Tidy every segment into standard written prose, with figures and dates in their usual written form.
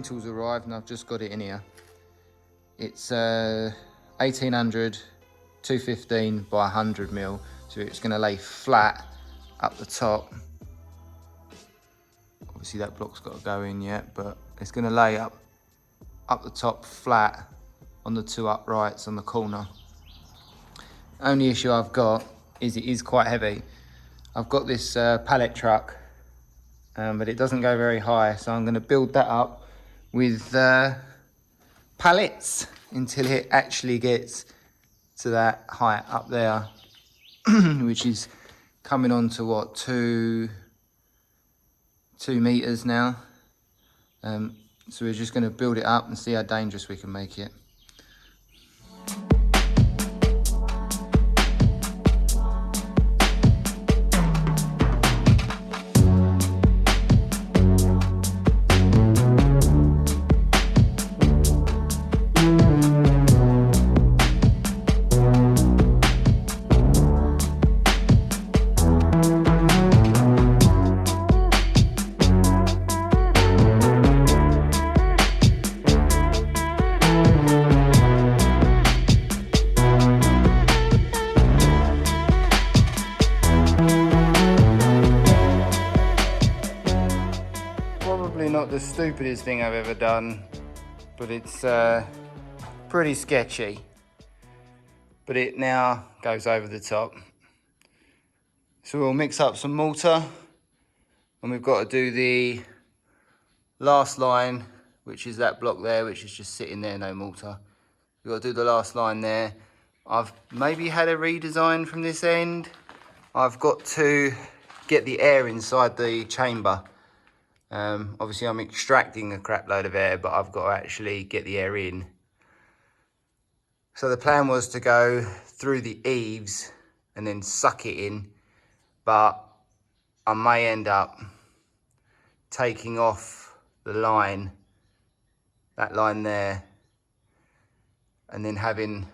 lintels arrived and I've just got it in here. It's 1800 215 by 100 mil, so it's going to lay flat up the top. Obviously that block's got to go in yet, but it's going to lay up the top flat on the two uprights on the corner. Only issue I've got is it is quite heavy. I've got this pallet truck, but it doesn't go very high, so I'm going to build that up with pallets until it actually gets to that height up there, which is coming on to what, 2 meters now. So we're just going to build it up and see how dangerous we can make it. Probably not the stupidest thing I've ever done, but it's pretty sketchy. But it now goes over the top. So we'll mix up some mortar, and we've got to do the last line, which is that block there, which is just sitting there, no mortar. We've got to do the last line there. I've maybe had a redesign from this end. I've got to get the air inside the chamber. Obviously I'm extracting a crap load of air, but I've got to actually get the air in. So the plan was to go through the eaves and then suck it in, but I may end up taking off the line, that line there, and then having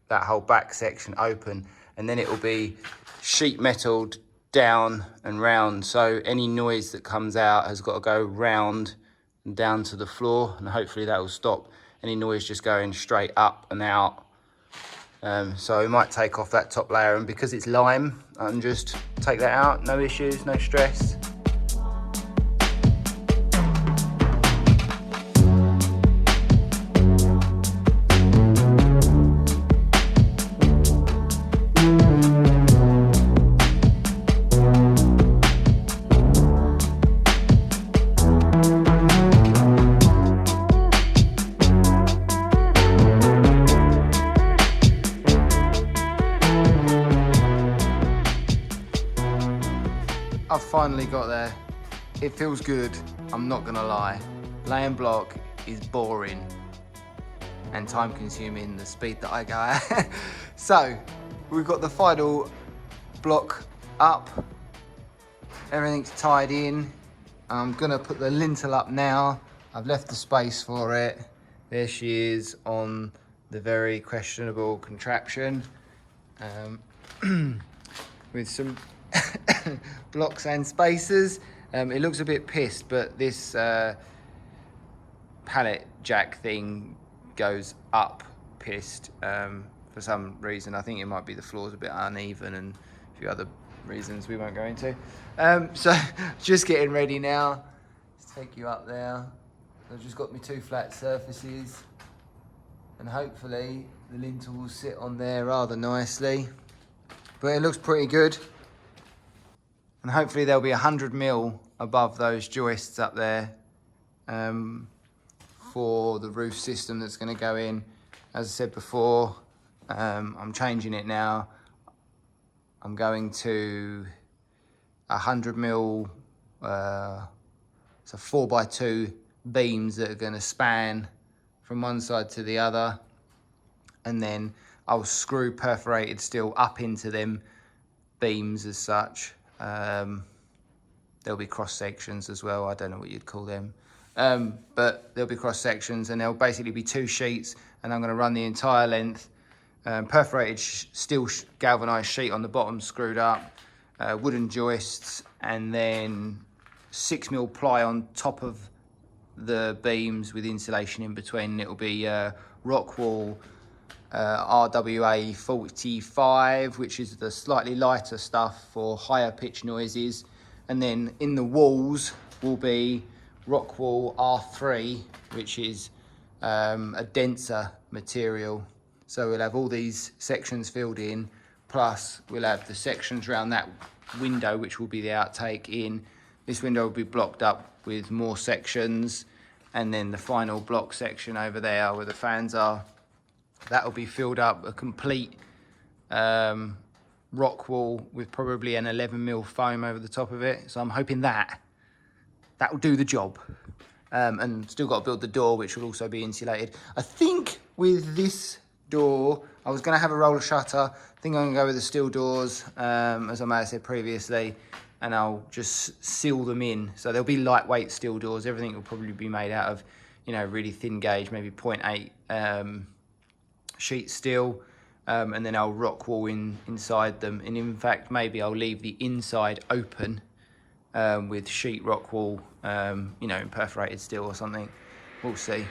that whole back section open, and then it will be sheet metaled down and round, so any noise that comes out has got to go round and down to the floor, and hopefully that will stop any noise just going straight up and out. So we might take off that top layer, and because it's lime, I can just take that out, no issues, no stress. I've finally got there. It feels good, I'm not gonna lie. Laying block is boring and time consuming, the speed that I go at. So, we've got the final block up. Everything's tied in. I'm gonna put the lintel up now. I've left the space for it. There she is on the very questionable contraption. With some blocks and spacers. It looks a bit pissed, but this pallet jack thing goes up pissed for some reason. I think it might be the floor's a bit uneven and a few other reasons we won't go into. So just getting ready now. Let's take you up there. I've just got my 2 flat surfaces, and hopefully the lintel will sit on there rather nicely. But it looks pretty good. And hopefully there'll be 100 mil above those joists up there for the roof system that's going to go in. As I said before, I'm changing it now. I'm going to 100 mil, so 4x2 beams that are going to span from one side to the other. And then I'll screw perforated steel up into them beams as such. There'll be cross sections as well. I don't know what you'd call them, but there'll be cross sections, and there'll basically be 2 sheets, and I'm going to run the entire length, perforated steel galvanized sheet on the bottom screwed up, wooden joists, and then 6mm ply on top of the beams with insulation in between. It'll be Rockwall RWA 45, which is the slightly lighter stuff for higher pitch noises. And then in the walls will be Rockwall R3, which is a denser material. So we'll have all these sections filled in, plus we'll have the sections around that window, which will be the outtake in. This window will be blocked up with more sections, and then the final block section over there where the fans are, that will be filled up, a complete rock wall with probably an 11mm foam over the top of it. So I'm hoping that will do the job. And still got to build the door, which will also be insulated. I think with this door, I was going to have a roller shutter. I think I'm going to go with the steel doors, as I may have said previously, and I'll just seal them in. So they'll be lightweight steel doors. Everything will probably be made out of, you know, really thin gauge, maybe 0.8 sheet steel, and then I'll rock wall inside them. And in fact, maybe I'll leave the inside open with sheet rock wall, you know, perforated steel or something. We'll see.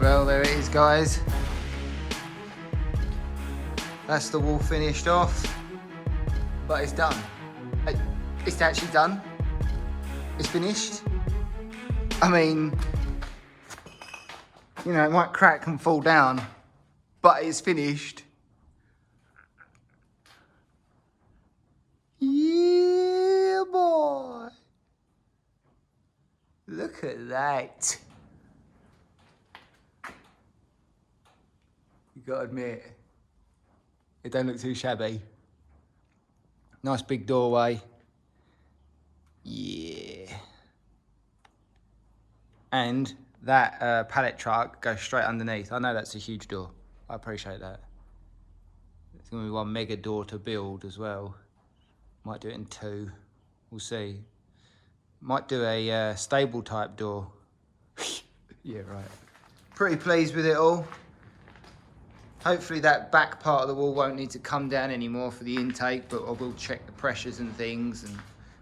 Well, there it is, guys. That's the wall finished off, but it's done. It's actually done. It's finished. I mean, you know, it might crack and fall down, but it's finished. Yeah, boy. Look at that. You gotta admit, it don't look too shabby. Nice big doorway. Yeah. And that pallet truck goes straight underneath. I know that's a huge door. I appreciate that. It's gonna be one mega door to build as well. Might do it in two. We'll see. Might do a stable type door. Yeah, right. Pretty pleased with it all. Hopefully that back part of the wall won't need to come down anymore for the intake, but I will check the pressures and things and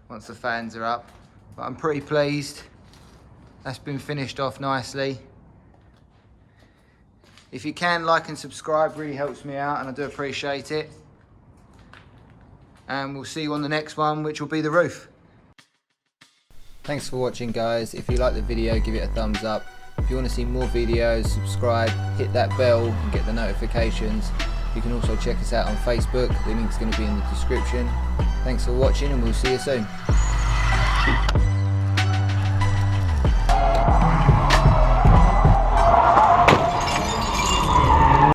once the fans are up. But I'm pretty pleased. That's been finished off nicely. If you can, like and subscribe, really helps me out and I do appreciate it. And we'll see you on the next one, which will be the roof. Thanks for watching, guys. If you like the video, give it a thumbs up. If you want to see more videos, subscribe, hit that bell and get the notifications. You can also check us out on Facebook. The link's going to be in the description. Thanks for watching and we'll see you soon.